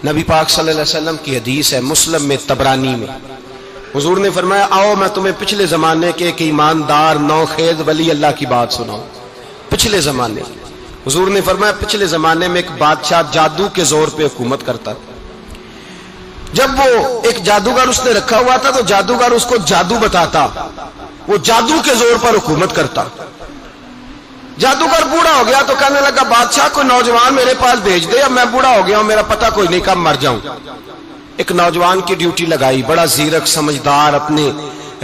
نبی پاک صلی اللہ علیہ وسلم کی حدیث ہے مسلم میں طبرانی میں، حضور نے فرمایا آؤ میں تمہیں پچھلے زمانے کے ایک ایماندار نوخیز ولی اللہ کی بات سناؤں۔ پچھلے زمانے حضور نے فرمایا پچھلے زمانے میں ایک بادشاہ جادو کے زور پہ حکومت کرتا تھا۔ جب وہ ایک جادوگر اس نے رکھا ہوا تھا تو جادوگر اس کو جادو بتاتا، وہ جادو کے زور پر حکومت کرتا۔ جادوگر بوڑھا ہو گیا تو کہنے لگا بادشاہ کو نوجوان میرے پاس بھیج دے، اب میں بوڑھا ہو گیا ہوں، میرا پتہ کوئی نہیں کب مر جاؤں۔ ایک نوجوان کی ڈیوٹی لگائی، بڑا زیرک سمجھدار، اپنے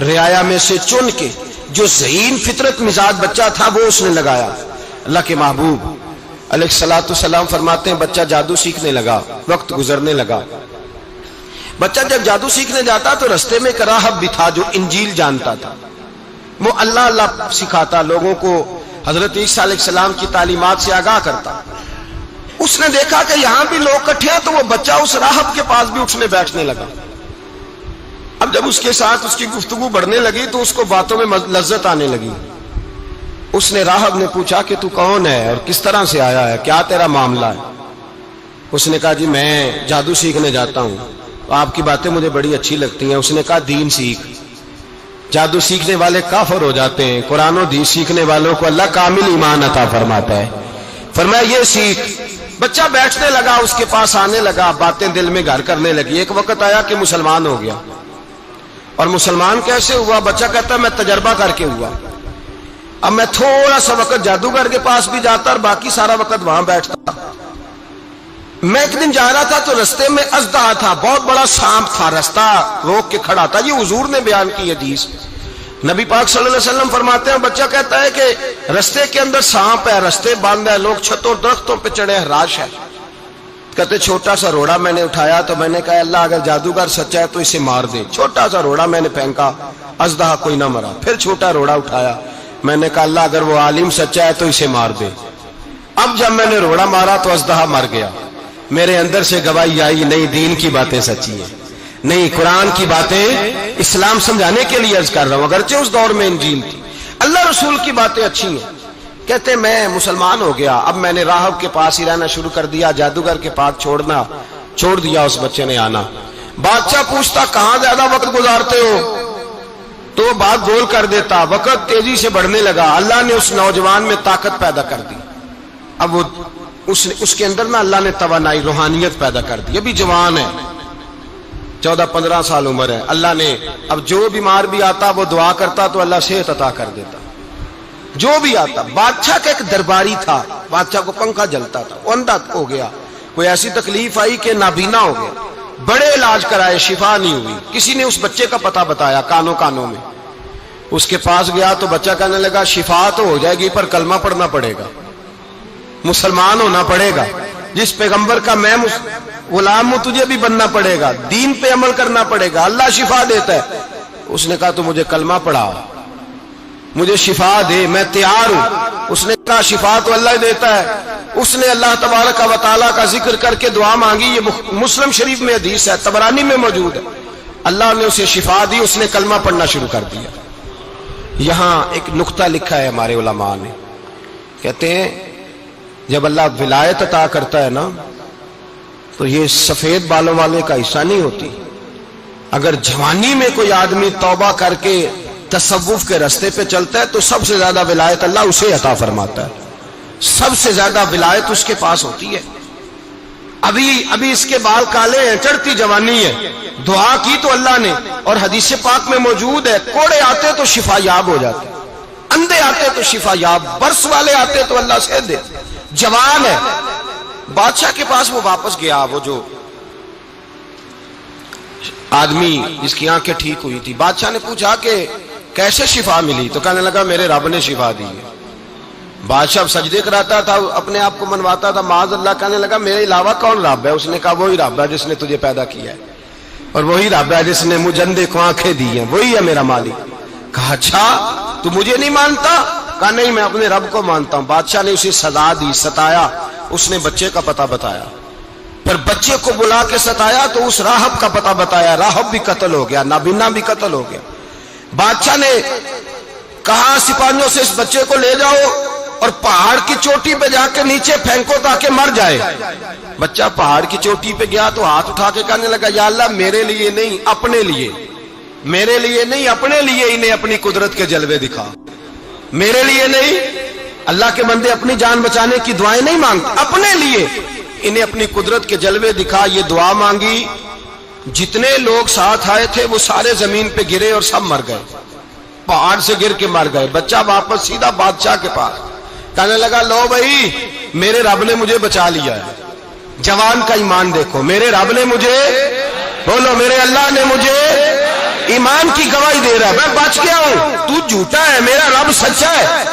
رعایا میں سے چن کے جو ذہین فطرت مزاج بچہ تھا وہ اس نے لگایا۔ اللہ کے محبوب علیہ الصلوۃ والسلام فرماتے ہیں بچہ جادو سیکھنے لگا، وقت گزرنے لگا۔ بچہ جب جادو سیکھنے جاتا تو رستے میں ایک راہب بھی تھا جو انجیل جانتا تھا، وہ اللہ اللہ سکھاتا، لوگوں کو حضرت عیسیٰ علیہ السلام کی تعلیمات سے آگاہ کرتا۔ اس نے دیکھا کہ یہاں بھی لوگ اکٹھے ہیں تو وہ بچہ اس راہب کے پاس بھی اٹھنے بیٹھنے لگا۔ اب جب اس کے ساتھ اس کی گفتگو بڑھنے لگی تو اس کو باتوں میں لذت آنے لگی۔ اس نے راہب نے پوچھا کہ تو کون ہے اور کس طرح سے آیا ہے، کیا تیرا معاملہ ہے؟ اس نے کہا جی میں جادو سیکھنے جاتا ہوں، آپ کی باتیں مجھے بڑی اچھی لگتی ہیں۔ اس نے کہا دین سیکھ، جادو سیکھنے والے کافر ہو جاتے ہیں، قرآن و حدیث سیکھنے والوں کو اللہ کامل ایمان عطا فرماتا ہے۔ فرمایا یہ سیکھ۔ بچہ بیٹھنے لگا، اس کے پاس آنے لگا، باتیں دل میں گھر کرنے لگی۔ ایک وقت آیا کہ مسلمان ہو گیا، اور مسلمان کیسے ہوا؟ بچہ کہتا میں تجربہ کر کے ہوا۔ اب میں تھوڑا سا وقت جادوگر کے پاس بھی جاتا اور باقی سارا وقت وہاں بیٹھتا۔ میں ایک دن جا رہا تھا تو رستے میں اژدہا تھا، بہت بڑا سانپ تھا، رستہ روک کے کھڑا تھا۔ یہ حضور نے بیان کی حدیث۔ نبی پاک صلی اللہ علیہ وسلم فرماتے ہیں بچہ کہتا ہے کہ رستے کے اندر سانپ ہے، رستے بند ہے، لوگ چھتوں درختوں پہ چڑھے، ہراش ہے۔ کہتے چھوٹا سا روڑا میں نے اٹھایا تو میں نے کہا اللہ اگر جادوگر سچا ہے تو اسے مار دے۔ چھوٹا سا روڑا میں نے پھینکا، اژدہا کوئی نہ مرا۔ پھر چھوٹا روڑا اٹھایا، میں نے کہا اللہ اگر وہ عالم سچا ہے تو اسے مار دے۔ اب جب میں نے روڑا مارا تو اژدہا مر گیا۔ میرے اندر سے گواہی آئی نہیں دین کی باتیں سچی ہیں، نہیں قرآن کی باتیں اسلام سمجھانے کے لیے عرض کر رہا ہوں، اگرچہ اس دور میں انجیل تھی، اللہ رسول کی باتیں اچھی ہیں۔ کہتے میں مسلمان ہو گیا، اب میں نے راہب کے پاس ہی رہنا شروع کر دیا، جادوگر کے پاس چھوڑ دیا۔ اس بچے نے آنا، بادشاہ پوچھتا کہاں زیادہ وقت گزارتے ہو تو وہ بات گول کر دیتا۔ وقت تیزی سے بڑھنے لگا، اللہ نے اس نوجوان میں طاقت پیدا کر دی۔ اب وہ اس کے اندر نا اللہ نے توانائی روحانیت پیدا کر دی، ابھی جوان ہے، 14-15 سال عمر ہے۔ اللہ نے اب جو بیمار بھی آتا وہ دعا کرتا تو اللہ صحت عطا کر دیتا، جو بھی آتا۔ بادشاہ کا ایک درباری تھا، بادشاہ کو پنکھا جلتا تھا، وہ اندھا ہو گیا، کوئی ایسی تکلیف آئی کہ نابینا ہو گیا، بڑے علاج کرائے شفا نہیں ہوئی۔ کسی نے اس بچے کا پتہ بتایا کانوں میں، اس کے پاس گیا تو بچہ کہنے لگا شفا تو ہو جائے گی پر کلمہ پڑھنا پڑے گا، مسلمان ہونا پڑے گا، جس پیغمبر کا میں غلام ہوں تجھے بھی بننا پڑے گا، دین پہ عمل کرنا پڑے گا، اللہ شفا دیتا ہے۔ اس نے کہا تو مجھے کلمہ پڑھا، مجھے شفا دے، میں تیار ہوں۔ اس نے کہا شفا تو اللہ دیتا ہے۔ اس نے اللہ تبارک و تعالیٰ کا ذکر کر کے دعا مانگی، یہ مسلم شریف میں حدیث ہے، طبرانی میں موجود ہے۔ اللہ نے اسے شفا دی، اس نے کلمہ پڑھنا شروع کر دیا۔ یہاں ایک نقطہ لکھا ہے ہمارے علماء نے، کہتے ہیں جب اللہ ولایت عطا کرتا ہے نا تو یہ سفید بالوں والے کا حصہ نہیں ہوتی۔ اگر جوانی میں کوئی آدمی توبہ کر کے تصوف کے راستے پہ چلتا ہے تو سب سے زیادہ ولایت اللہ اسے عطا فرماتا ہے، سب سے زیادہ ولایت اس کے پاس ہوتی ہے۔ ابھی اس کے بال کالے ہیں، چڑھتی جوانی ہے، دعا کی تو اللہ نے، اور حدیث پاک میں موجود ہے کوڑے آتے تو شفا یاب ہو جاتے، اندھے آتے تو شفا یاب، برس والے آتے تو اللہ سے دے۔ جوان ہے، بادشاہ کے پاس وہ واپس گیا، وہ جو آدمی جس کی آنکھیں ٹھیک ہوئی تھی۔ بادشاہ نے پوچھا کہ کیسے شفا ملی؟ تو کہنے لگا میرے رب نے شفا دی ہے۔ بادشاہ سجدے کراتا تھا، اپنے آپ کو منواتا تھا معاذ اللہ، کہنے لگا میرے علاوہ کون رب ہے؟ اس نے کہا وہی رب ہے جس نے تجھے پیدا کیا ہے، اور وہی رب ہے جس نے مجھے اندھے کو آنکھیں دی ہیں، وہی ہے میرا مالک۔ کہا اچھا تو مجھے نہیں مانتا؟ کہا نہیں میں اپنے رب کو مانتا ہوں۔ بادشاہ نے اسے سزا دی، ستایا، اس نے بچے کا پتہ بتایا، پھر بچے کو بلا کے ستایا تو اس راہب کا پتہ بتایا، راہب بھی قتل ہو گیا، نابینا بھی قتل ہو گیا۔ بادشاہ نے کہا سپاہیوں سے اس بچے کو لے جاؤ اور پہاڑ کی چوٹی پہ جا کے نیچے پھینکو تاکہ مر جائے۔ بچہ پہاڑ کی چوٹی پہ گیا تو ہاتھ اٹھا کے کہنے لگا یا اللہ میرے لیے نہیں اپنے لیے، میرے لیے نہیں اپنے لیے انہیں اپنی قدرت کے جلوے دکھا، میرے لیے نہیں۔ اللہ کے بندے اپنی جان بچانے کی دعائیں نہیں مانگتے، اپنے لیے انہیں اپنی قدرت کے جلوے دکھا۔ یہ دعا مانگی، جتنے لوگ ساتھ آئے تھے وہ سارے زمین پہ گرے اور سب مر گئے، پہاڑ سے گر کے مر گئے۔ بچہ واپس سیدھا بادشاہ کے پاس کہنے لگا لو بھائی میرے رب نے مجھے بچا لیا ہے۔ جوان کا ایمان دیکھو، میرے رب نے مجھے، بولو میرے اللہ نے مجھے ایمان کی گواہی دے رہا ہے، میں بچ گیا ہوں، تو جھوٹا ہے، میرا رب سچا ہے۔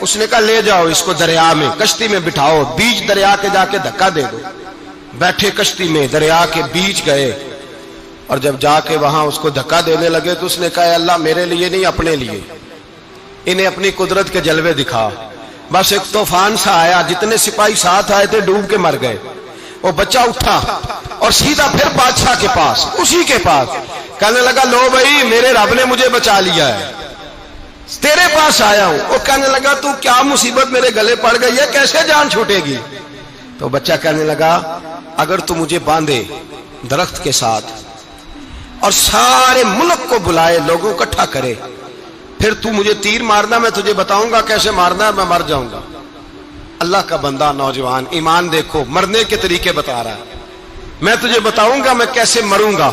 اس نے کہا لے جاؤ اس کو دریا میں، کشتی میں بٹھاؤ، بیچ دریا کے جا کے دھکا دے دو۔ بیٹھے کشتی میں، دریا کے بیچ گئے، اور جب جا کے وہاں اس کو دھکا دینے لگے تو اس نے کہا اللہ میرے لیے نہیں اپنے لیے انہیں اپنی قدرت کے جلوے دکھا۔ بس ایک طوفان سا آیا، جتنے سپاہی ساتھ آئے تھے ڈوب کے مر گئے۔ وہ بچہ اٹھا اور سیدھا پھر بادشاہ کے پاس، اسی کے پاس کہنے لگا لو بھائی میرے رب نے مجھے بچا لیا ہے، تیرے پاس آیا ہوں۔ وہ کہنے لگا تو کیا مصیبت میرے گلے پڑ گئی ہے، کیسے جان چھوٹے گی؟ تو بچہ کہنے لگا اگر تو مجھے باندھے درخت کے ساتھ اور سارے ملک کو بلائے، لوگوں کو اکٹھا کرے، پھر تو مجھے تیر مارنا، میں تجھے بتاؤں گا کیسے مارنا ہے، میں مر جاؤں گا۔ اللہ کا بندہ نوجوان ایمان دیکھو، مرنے کے طریقے بتا رہا ہے، میں تجھے بتاؤں گا میں کیسے مروں گا۔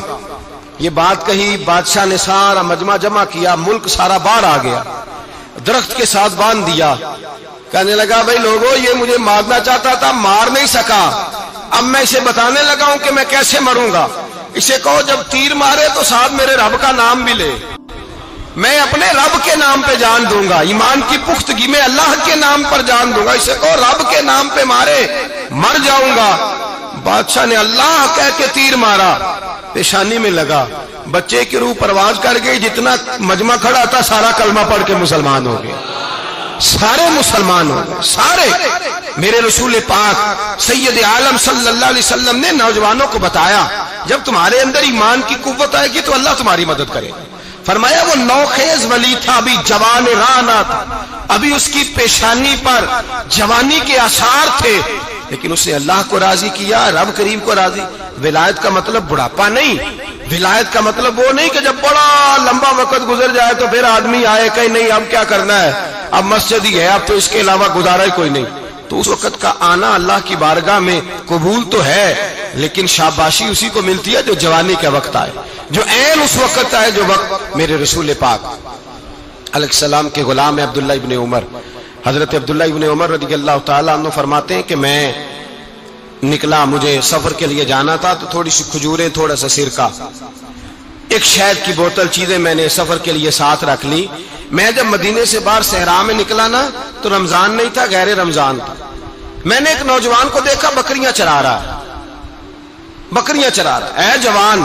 یہ بات کہی، بادشاہ نے سارا مجمع جمع کیا، ملک سارا باہر آ گیا، درخت کے ساتھ باندھ دیا۔ کہنے لگا بھائی لوگوں یہ مجھے مارنا چاہتا تھا، مار نہیں سکا، اب میں اسے بتانے لگا ہوں کہ میں کیسے مروں گا۔ اسے کہو جب تیر مارے تو ساتھ میرے رب کا نام بھی لے، میں اپنے رب کے نام پہ جان دوں گا، ایمان کی پختگی میں اللہ کے نام پر جان دوں گا۔ اسے کہو رب کے نام پہ مارے، مر جاؤں گا۔ بادشاہ نے اللہ کہہ کے تیر مارا، پیشانی میں لگا، بچے کی روح پرواز کر گئی، جتنا مجمع کھڑا تھا سارا کلمہ پڑھ کے مسلمان ہو گئے، سارے مسلمان ہو گئے سارے۔ میرے رسول پاک سید عالم صلی اللہ علیہ وسلم نے نوجوانوں کو بتایا جب تمہارے اندر ایمان کی قوت آئے گی تو اللہ تمہاری مدد کرے۔ فرمایا وہ نوخیز ولی تھا، ابھی جوان رانا تھا، ابھی اس کی پیشانی پر جوانی کے آثار تھے، لیکن اس نے اللہ کو راضی کیا، رب کریم کو راضی۔ ولایت کا مطلب بڑھاپا نہیں، ولایت کا مطلب وہ نہیں کہ جب بڑا لمبا وقت گزر جائے تو پھر آدمی آئے کہ نہیں اب کیا کرنا ہے، اب مسجد ہی ہے، اب تو اس کے علاوہ گزارا ہی کوئی نہیں۔ تو اس وقت کا آنا اللہ کی بارگاہ میں قبول تو ہے، لیکن شاباشی اسی کو ملتی ہے جو جوانی کا وقت آئے، جو عین اس وقت آئے جو وقت میرے رسول پاک علیہ السلام کے غلام عبداللہ ابن عمر، حضرت عبداللہ ابن عمر رضی اللہ تعالیٰ عنہ فرماتے ہیں کہ میں نکلا، مجھے سفر کے لیے جانا تھا، تو تھوڑی سی کھجوریں، تھوڑا سا سرکہ، ایک شہد کی بوتل، چیزیں میں نے سفر کے لیے ساتھ رکھ لی۔ میں جب مدینے سے باہر صحرا میں نکلا نا تو رمضان نہیں تھا، غیر رمضان تھا۔ میں نے ایک نوجوان کو دیکھا بکریاں چرا رہا ہے، بکریاں چرا رہا ہے، اے جوان۔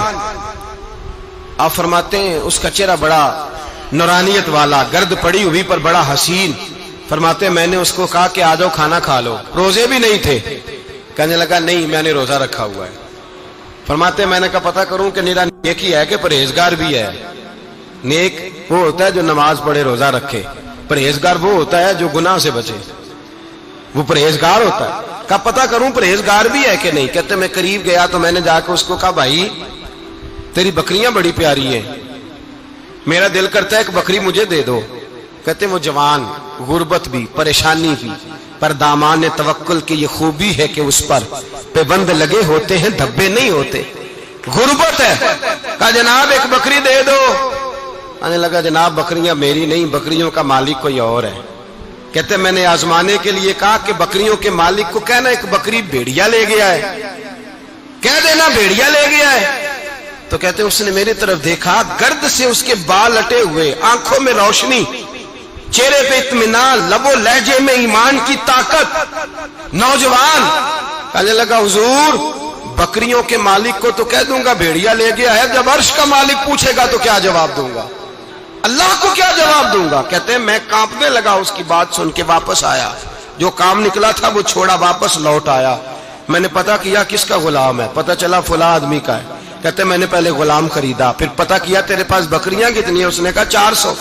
آپ فرماتے ہیں اس کا چہرہ بڑا نورانیت والا، گرد پڑی ہوئی پر بڑا حسین۔ فرماتے ہیں میں نے اس کو کہا کہ آ جاؤ کھانا کھا لو، روزے بھی نہیں تھے۔ کہنے لگا نہیں میں نے روزہ رکھا ہوا ہے۔ فرماتے ہیں میں نے کہا پتہ کروں کہ نیرا نیک ہی ہے کہ پرہیزگار بھی ہے۔ نیک وہ ہوتا ہے جو نماز پڑھے روزہ رکھے، پرہیزگار وہ ہوتا ہے جو گناہ سے بچے، وہ پرہیزگار ہوتا ہے۔ کہا پتہ کروں پرہیزگار بھی ہے کہ نہیں؟ کہتے میں قریب گیا تو میں نے جا کے اس کو کہا بھائی تیری بکریاں بڑی پیاری ہیں، میرا دل کرتا ہے ایک بکری مجھے دے دو۔ کہتے وہ جوان، غربت بھی، پریشانی بھی، پر دامان توکل کی یہ خوبی ہے کہ اس پر پابند لگے ہوتے ہیں، دھبے نہیں ہوتے، غربت ہے۔ کہا جناب ایک بکری دے دو۔ آنے لگا جناب بکریاں میری نہیں، بکریوں کا مالک کوئی اور ہے۔ کہتے میں نے آزمانے کے لیے کہا کہ بکریوں کے مالک کو کہنا ایک بکری بھیڑیا لے گیا ہے، کہہ دینا بھیڑیا لے گیا ہے۔ تو کہتے اس نے میری طرف دیکھا، گرد سے اس کے بال اٹے ہوئے، آنکھوں میں روشنی، چہرے پہ اطمینان، لب و لہجے میں ایمان کی طاقت، نوجوان۔ کہنے لگا حضور بکریوں کے مالک کو تو کہہ دوں گا بھیڑیا لے گیا ہے، جب عرش کا مالک پوچھے گا تو کیا جواب دوں گا، اللہ کو کیا جواب دوں گا؟ کہتے ہیں میں کانپنے لگا، اس کی بات سن کے واپس آیا، جو کام نکلا تھا وہ چھوڑا، واپس لوٹ آیا۔ میں نے پتا کیا کس کا غلام ہے، پتا چلا فلاں آدمی کا ہے۔ کہتے میں نے پہلے غلام خریدا، پھر پتا کیا تیرے پاس بکریاں کتنی ہیں؟ اس نے کہا 400۔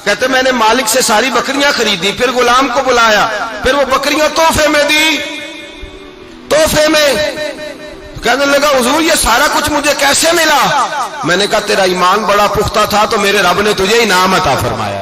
کہتے میں نے مالک سے ساری بکریاں خریدی، پھر غلام کو بلایا، پھر وہ بکریاں تحفے میں دی، تحفے میں کہنے لگا حضور یہ سارا کچھ مجھے کیسے ملا؟ میں نے کہا تیرا ایمان بڑا پختہ تھا تو میرے رب نے تجھے انعام عطا فرمایا۔